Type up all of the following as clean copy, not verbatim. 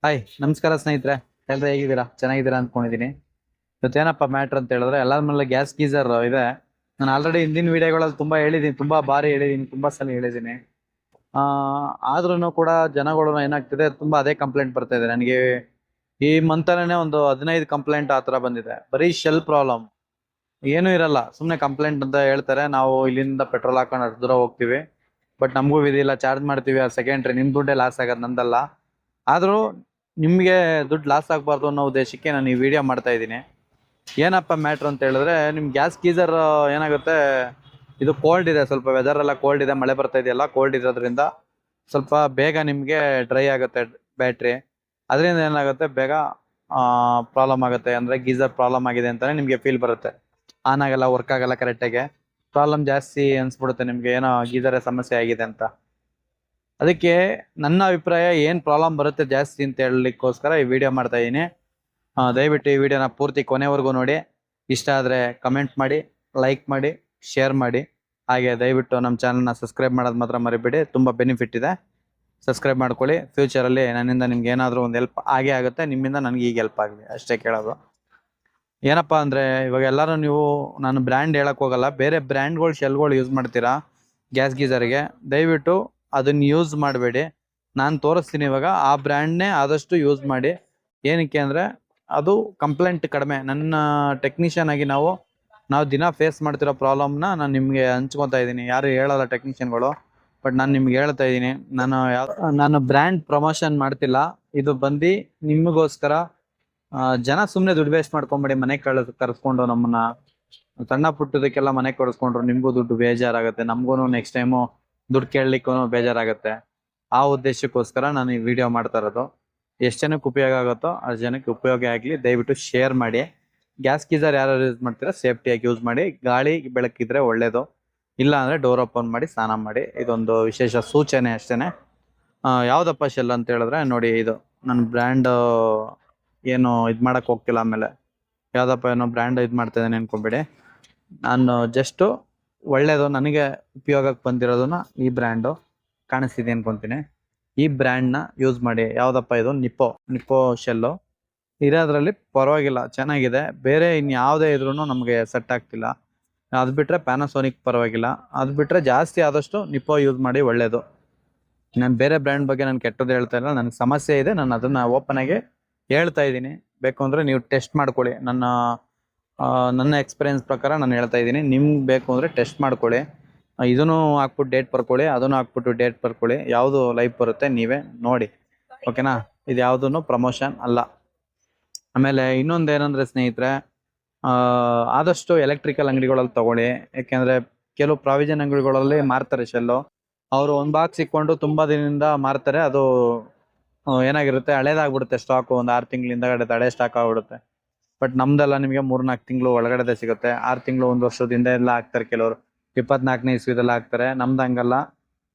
Hi ನಮಸ್ಕಾರ ಸ್ನೇಹಿತರೆ. ಎಲ್ಲರೂ ಹೇಗಿದ್ದೀರಾ? ಚೆನ್ನಾಗಿದ್ದೀರಾ ಅಂದ್ಕೊಂಡಿದ್ದೀನಿ. ಇವತ್ತೇನಪ್ಪ ಮ್ಯಾಟ್ರ್ ಅಂತ ಹೇಳಿದ್ರೆ, ಎಲ್ಲರ ಮನೇಲಿ ಗ್ಯಾಸ್ ಗೀಸರ್ ಇದೆ. ನಾನು ಆಲ್ರೆಡಿ ಹಿಂದಿನ ವಿಡಿಯೋಗಳಲ್ಲಿ ತುಂಬಾ ಹೇಳಿದ್ದೀನಿ, ತುಂಬಾ ಬಾರಿ ಹೇಳಿದ್ದೀನಿ, ತುಂಬಾ ಸಲ ಹೇಳಿದ್ದೀನಿ. ಆದ್ರೂ ಕೂಡ ಜನಗಳು ಏನಾಗ್ತಿದೆ, ತುಂಬಾ ಅದೇ ಕಂಪ್ಲೇಂಟ್ ಬರ್ತಾ ಇದೆ ನನಗೆ. ಈ ಮಂತನೇ ಒಂದು 15 ಕಂಪ್ಲೇಂಟ್ ಆ ಥರ ಬಂದಿದೆ. ಬರೀ ಶೆಲ್ ಪ್ರಾಬ್ಲಮ್, ಏನೂ ಇರಲ್ಲ, ಸುಮ್ಮನೆ ಕಂಪ್ಲೇಂಟ್ ಅಂತ ಹೇಳ್ತಾರೆ. ನಾವು ಇಲ್ಲಿಂದ ಪೆಟ್ರೋಲ್ ಹಾಕೊಂಡು ಅಷ್ಟು ದೂರ ಹೋಗ್ತೀವಿ, ಬಟ್ ನಮಗೂ ವಿಧಿ ಇಲ್ಲ, ಚಾರ್ಜ್ ಮಾಡ್ತೀವಿ. ಆ ಸೆಕೆಂಡ್ರಿ ನಿಮ್ಮ ದುಡ್ಡೇ ಲಾಸ್ ಆಗೋದು, ನಂದಲ್ಲ. ಆದರೂ ನಿಮಗೆ ದುಡ್ಡು ಲಾಸ್ ಆಗಬಾರ್ದು ಅನ್ನೋ ಉದ್ದೇಶಕ್ಕೆ ನಾನು ಈ ವಿಡಿಯೋ ಮಾಡ್ತಾ ಇದ್ದೀನಿ. ಏನಪ್ಪ ಮ್ಯಾಟ್ರ್ ಅಂತ ಹೇಳಿದ್ರೆ, ನಿಮ್ಮ ಗ್ಯಾಸ್ ಗೀಸರ್ ಏನಾಗುತ್ತೆ, ಇದು ಕೋಲ್ಡ್ ಇದೆ, ಸ್ವಲ್ಪ ವೆದರ್ ಎಲ್ಲ ಕೋಲ್ಡ್ ಇದೆ, ಮಳೆ ಬರ್ತಾ ಇದೆಯಲ್ಲ, ಕೋಲ್ಡ್ ಇರೋದ್ರಿಂದ ಸ್ವಲ್ಪ ಬೇಗ ನಿಮಗೆ ಡ್ರೈ ಆಗುತ್ತೆ ಬ್ಯಾಟ್ರಿ. ಅದರಿಂದ ಏನಾಗುತ್ತೆ, ಬೇಗ ಪ್ರಾಬ್ಲಮ್ ಆಗುತ್ತೆ. ಅಂದರೆ ಗೀಸರ್ ಪ್ರಾಬ್ಲಮ್ ಆಗಿದೆ ಅಂತಲೇ ನಿಮಗೆ ಫೀಲ್ ಬರುತ್ತೆ. ಆನ್ ಆಗಲ್ಲ, ವರ್ಕ್ ಆಗಲ್ಲ ಕರೆಕ್ಟಾಗಿ, ಪ್ರಾಬ್ಲಮ್ ಜಾಸ್ತಿ ಅನ್ಸ್ಬಿಡುತ್ತೆ ನಿಮಗೆ, ಏನೋ ಗೀಸರೇ ಸಮಸ್ಯೆ ಆಗಿದೆ ಅಂತ. ಅದಕ್ಕೆ ನನ್ನ ಅಭಿಪ್ರಾಯ, ಏನು ಪ್ರಾಬ್ಲಮ್ ಬರುತ್ತೆ ಜಾಸ್ತಿ ಅಂತ ಹೇಳಲಿಕ್ಕೋಸ್ಕರ ಈ ವಿಡಿಯೋ ಮಾಡ್ತಾ ಇದ್ದೀನಿ. ದಯವಿಟ್ಟು ಈ ವಿಡಿಯೋನ ಪೂರ್ತಿ ಕೊನೆವರೆಗೂ ನೋಡಿ. ಇಷ್ಟ ಆದರೆ ಕಮೆಂಟ್ ಮಾಡಿ, ಲೈಕ್ ಮಾಡಿ, ಶೇರ್ ಮಾಡಿ. ಹಾಗೆ ದಯವಿಟ್ಟು ನಮ್ಮ ಚಾನಲ್ನ ಸಬ್ಸ್ಕ್ರೈಬ್ ಮಾಡೋದು ಮಾತ್ರ ಮರಿಬೇಡಿ, ತುಂಬ ಬೆನಿಫಿಟ್ ಇದೆ. ಸಬ್ಸ್ಕ್ರೈಬ್ ಮಾಡ್ಕೊಳ್ಳಿ. ಫ್ಯೂಚರಲ್ಲಿ ನನ್ನಿಂದ ನಿಮ್ಗೆ ಏನಾದರೂ ಒಂದು ಹೆಲ್ಪ್ ಆಗೇ ಆಗುತ್ತೆ, ನಿಮ್ಮಿಂದ ನನಗೆ ಈಗ ಹೆಲ್ಪ್ ಆಗಲಿ ಅಷ್ಟೇ ಕೇಳೋದು. ಏನಪ್ಪ ಅಂದರೆ, ಇವಾಗ ಎಲ್ಲರೂ ನೀವು, ನಾನು ಬ್ರ್ಯಾಂಡ್ ಹೇಳಕ್ಕೆ ಹೋಗಲ್ಲ, ಬೇರೆ ಬ್ರ್ಯಾಂಡ್ಗಳು ಶೆಲ್ಗಳು ಯೂಸ್ ಮಾಡ್ತೀರಾ ಗ್ಯಾಸ್ ಗೀಸರ್ಗೆ, ದಯವಿಟ್ಟು ಅದನ್ನ ಯೂಸ್ ಮಾಡಬೇಡಿ. ನಾನು ತೋರಿಸ್ತೀನಿ ಇವಾಗ, ಆ ಬ್ರ್ಯಾಂಡ್ನೇ ಆದಷ್ಟು ಯೂಸ್ ಮಾಡಿ. ಏನಕ್ಕೆ ಅಂದರೆ ಅದು ಕಂಪ್ಲೇಂಟ್ ಕಡಿಮೆ. ನನ್ನ ಟೆಕ್ನಿಷಿಯನ್ ಆಗಿ ನಾವು ದಿನ ಫೇಸ್ ಮಾಡ್ತಿರೋ ಪ್ರಾಬ್ಲಮ್ನ ನಾನು ನಿಮಗೆ ಹಂಚ್ಕೊತಾ ಇದ್ದೀನಿ. ಯಾರು ಹೇಳಲ್ಲ ಟೆಕ್ನಿಷಿಯನ್ಗಳು, ಬಟ್ ನಾನು ನಿಮ್ಗೆ ಹೇಳ್ತಾ ಇದ್ದೀನಿ. ನಾನು ಬ್ರ್ಯಾಂಡ್ ಪ್ರಮೋಷನ್ ಮಾಡ್ತಿಲ್ಲ, ಇದು ಬಂದು ನಿಮಗೋಸ್ಕರ. ಜನ ಸುಮ್ಮನೆ ದುಡ್ಡು ವೇಸ್ಟ್ ಮಾಡ್ಕೊಂಬೇಡಿ, ಮನೆಗೆ ಕರೆಸ್ಕೊಂಡು ನಮ್ಮನ್ನ ಸಣ್ಣ ಪುಟ್ಟದಕ್ಕೆಲ್ಲ ಮನೆಗೆ ಕರೆಸ್ಕೊಂಡ್ರು ನಿಮಗೂ ದುಡ್ಡು ಬೇಜಾರಾಗುತ್ತೆ, ನಮಗೂ ನೆಕ್ಸ್ಟ್ ಟೈಮು ದುಡ್ಡು ಕೇಳಲಿಕ್ಕೂ ಬೇಜಾರಾಗುತ್ತೆ. ಆ ಉದ್ದೇಶಕ್ಕೋಸ್ಕರ ನಾನು ಈ ವಿಡಿಯೋ ಮಾಡ್ತಾ ಇರೋದು. ಎಷ್ಟು ಜನಕ್ಕೆ ಉಪಯೋಗ ಆಗುತ್ತೋ ಅಷ್ಟು ಜನಕ್ಕೆ ಉಪಯೋಗ ಆಗಲಿ. ದಯವಿಟ್ಟು ಶೇರ್ ಮಾಡಿ. ಗ್ಯಾಸ್ ಗೀಸರ್ ಯಾರು ಯೂಸ್ ಮಾಡ್ತೀರಾ ಸೇಫ್ಟಿಯಾಗಿ ಯೂಸ್ ಮಾಡಿ. ಗಾಳಿ ಬೆಳಕಿದ್ರೆ ಒಳ್ಳೇದು, ಇಲ್ಲ ಅಂದರೆ ಡೋರ್ ಓಪನ್ ಮಾಡಿ ಸ್ನಾನ ಮಾಡಿ. ಇದೊಂದು ವಿಶೇಷ ಸೂಚನೆ ಅಷ್ಟೇ. ಯಾವುದಪ್ಪ ಶೆಲ್ ಅಂತ ಹೇಳಿದ್ರೆ ನೋಡಿ, ಇದು ನನ್ನ ಬ್ರ್ಯಾಂಡ್ ಏನು ಇದು ಮಾಡೋಕ್ಕೆ ಹೋಗ್ತಿಲ್ಲ. ಆಮೇಲೆ ಯಾವುದಪ್ಪ ಏನೋ ಬ್ರ್ಯಾಂಡ್ ಇದು ಮಾಡ್ತಾ ಇದ್ದೇನೆ ಅನ್ಕೊಂಬೇಡಿ. ನಾನು ಜಸ್ಟು ಒಳ್ಳೇದು ನನಗೆ ಉಪಯೋಗಕ್ಕೆ ಬಂದಿರೋದನ್ನ ಈ ಬ್ರ್ಯಾಂಡು ಕಾಣಿಸ್ತಿದೆ ಅನ್ಕೊತೀನಿ. ಈ ಬ್ರ್ಯಾಂಡ್ನ ಯೂಸ್ ಮಾಡಿ. ಯಾವುದಪ್ಪ ಇದು, ನಿಪ್ಪೋ ಶೆಲ್ಲು ಇರೋದ್ರಲ್ಲಿ ಪರವಾಗಿಲ್ಲ, ಚೆನ್ನಾಗಿದೆ. ಬೇರೆ ಇನ್ಯಾವುದೇ ಇದ್ರೂ ನಮಗೆ ಸೆಟ್ ಆಗ್ತಿಲ್ಲ. ಅದು ಬಿಟ್ಟರೆ ಪ್ಯಾನಾಸೋನಿಕ್ ಪರವಾಗಿಲ್ಲ. ಅದು ಬಿಟ್ಟರೆ ಜಾಸ್ತಿ ಆದಷ್ಟು ನಿಪ್ಪೋ ಯೂಸ್ ಮಾಡಿ, ಒಳ್ಳೆಯದು. ನಾನು ಬೇರೆ ಬ್ರ್ಯಾಂಡ್ ಬಗ್ಗೆ ನಾನು ಕೆಟ್ಟದ್ದು ಹೇಳ್ತಾ ಇಲ್ಲ, ನನಗೆ ಸಮಸ್ಯೆ ಇದೆ, ನಾನು ಅದನ್ನು ಓಪನ್ ಆಗಿ ಹೇಳ್ತಾ ಇದ್ದೀನಿ. ಬೇಕು ಅಂದರೆ ನೀವು ಟೆಸ್ಟ್ ಮಾಡ್ಕೊಳ್ಳಿ. ನನ್ನ ಎಕ್ಸ್ಪೀರಿಯನ್ಸ್ ಪ್ರಕಾರ ನಾನು ಹೇಳ್ತಾ ಇದ್ದೀನಿ. ನಿಮ್ಗೆ ಬೇಕು ಅಂದರೆ ಟೆಸ್ಟ್ ಮಾಡ್ಕೊಳ್ಳಿ. ಇದನ್ನು ಹಾಕ್ಬಿಟ್ಟು ಡೇಟ್ ಬರ್ಕೊಳ್ಳಿ, ಅದನ್ನು ಹಾಕ್ಬಿಟ್ಟು ಡೇಟ್ ಬರ್ಕೊಳ್ಳಿ. ಯಾವುದು ಲೈಫ್ ಬರುತ್ತೆ ನೀವೇ ನೋಡಿ, ಓಕೆನಾ? ಇದು ಯಾವುದೂ ಪ್ರಮೋಷನ್ ಅಲ್ಲ. ಆಮೇಲೆ ಇನ್ನೊಂದು ಏನಂದರೆ ಸ್ನೇಹಿತರೆ, ಆದಷ್ಟು ಎಲೆಕ್ಟ್ರಿಕಲ್ ಅಂಗಡಿಗಳಲ್ಲಿ ತೊಗೊಳ್ಳಿ. ಯಾಕೆಂದರೆ ಕೆಲವು ಪ್ರಾವಿಷನ್ ಅಂಗಡಿಗಳಲ್ಲಿ ಮಾರ್ತಾರೆ ಶೆಲ್ಲು. ಅವರು ಒಂದು ಬಾಕ್ಸ್ ಇಕ್ಕೊಂಡು ತುಂಬ ದಿನದಿಂದ ಮಾರ್ತಾರೆ. ಅದು ಏನಾಗಿರುತ್ತೆ, ಹಳೇದಾಗ್ಬಿಡುತ್ತೆ ಸ್ಟಾಕು. ಒಂದು 6 ತಿಂಗಳಿಂದ ಹಳೆ ಸ್ಟಾಕ್ ಆಗ್ಬಿಡುತ್ತೆ. ಬಟ್ ನಮ್ದೆಲ್ಲ ನಿಮಗೆ 3-4 ತಿಂಗಳು ಒಳಗಡೆ ಸಿಗುತ್ತೆ. 6 ತಿಂಗಳು, 1 ವರ್ಷದಿಂದ ಎಲ್ಲ ಹಾಕ್ತಾರೆ. ಕೆಲವರು 24ನೇ ಇಸ್ವಿದೆಲ್ಲ ಹಾಕ್ತಾರೆ. ನಮ್ದು ಹಂಗಲ್ಲ,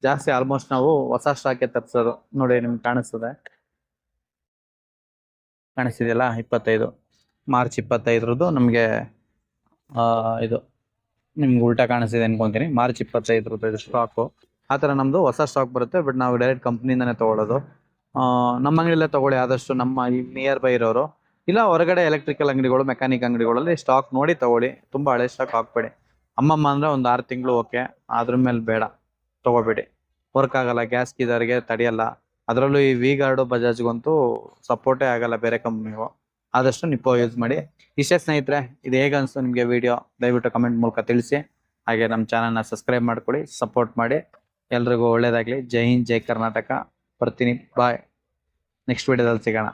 ಜಾಸ್ತಿ ಆಲ್ಮೋಸ್ಟ್ ನಾವು ಹೊಸ ಸ್ಟಾಕೆ ತರಿಸೋದು. ನೋಡಿ, ನಿಮ್ಗೆ ಕಾಣಿಸ್ತಿದೆಯಲ್ಲ, 25 ಮಾರ್ಚ್ 25ರದ್ದು ನಮಗೆ ಇದು ನಿಮ್ಗೆ ಉಲ್ಟಾ ಕಾಣಿಸ್ತಿದೆ ಅನ್ಕೊಂತೀನಿ. ಮಾರ್ಚ್ 25ರದ್ದು ಇದು ಸ್ಟಾಕು. ಆ ಥರ ನಮ್ಮದು ಹೊಸ ಸ್ಟಾಕ್ ಬರುತ್ತೆ. ಬಟ್ ನಾವು ಡೈರೆಕ್ಟ್ ಕಂಪ್ನಿಯಿಂದನೇ ತೊಗೊಳ್ಳೋದು. ನಮ್ಮ ಅಂಗಡಿಯಲ್ಲೇ ತೊಗೊಳ್ಳಿ ಆದಷ್ಟು, ನಮ್ಮ ನಿಯರ್ ಬೈ ಇರೋರು. ಇಲ್ಲ ಹೊರಗಡೆ ಎಲೆಕ್ಟ್ರಿಕಲ್ ಅಂಗಡಿಗಳು, ಮೆಕ್ಯಾನಿಕ್ ಅಂಗಡಿಗಳಲ್ಲಿ ಸ್ಟಾಕ್ ನೋಡಿ ತೊಗೊಳ್ಳಿ. ತುಂಬ ಹಳೆ ಸ್ಟಾಕ್ ಹಾಕ್ಬೇಡಿ. ಅಮ್ಮಮ್ಮ ಅಂದರೆ ಒಂದು 6 ತಿಂಗಳು ಓಕೆ, ಅದ್ರ ಮೇಲೆ ಬೇಡ, ತೊಗೋಬೇಡಿ. ವರ್ಕ್ ಆಗಲ್ಲ, ಗ್ಯಾಸ್ ಗೀಸರ್ಗೆ ತಡೆಯಲ್ಲ. ಅದರಲ್ಲೂ ಈ ವಿ ಗಾರ್ಡು ಬಜಾಜ್ಗಂತೂ ಸಪೋರ್ಟೇ ಆಗಲ್ಲ ಬೇರೆ ಕಂಪ್ನಿಗೂ. ಆದಷ್ಟು ನಿಪ್ಪೋ ಯೂಸ್ ಮಾಡಿ. ಇಷ್ಟೇ ಸ್ನೇಹಿತರೆ. ಇದು ಹೇಗೆ ಅನಿಸ್ತು ನಿಮಗೆ ವಿಡಿಯೋ, ದಯವಿಟ್ಟು ಕಮೆಂಟ್ ಮೂಲಕ ತಿಳಿಸಿ. ಹಾಗೆ ನಮ್ಮ ಚಾನಲ್ನ ಸಬ್ಸ್ಕ್ರೈಬ್ ಮಾಡ್ಕೊಳ್ಳಿ, ಸಪೋರ್ಟ್ ಮಾಡಿ. ಎಲ್ರಿಗೂ ಒಳ್ಳೇದಾಗಲಿ. ಜೈ ಹಿಂದ್, ಜೈ ಕರ್ನಾಟಕ. ಬರ್ತೀನಿ, ಬಾಯ್. ನೆಕ್ಸ್ಟ್ ವಿಡಿಯೋದಲ್ಲಿ ಸಿಗೋಣ.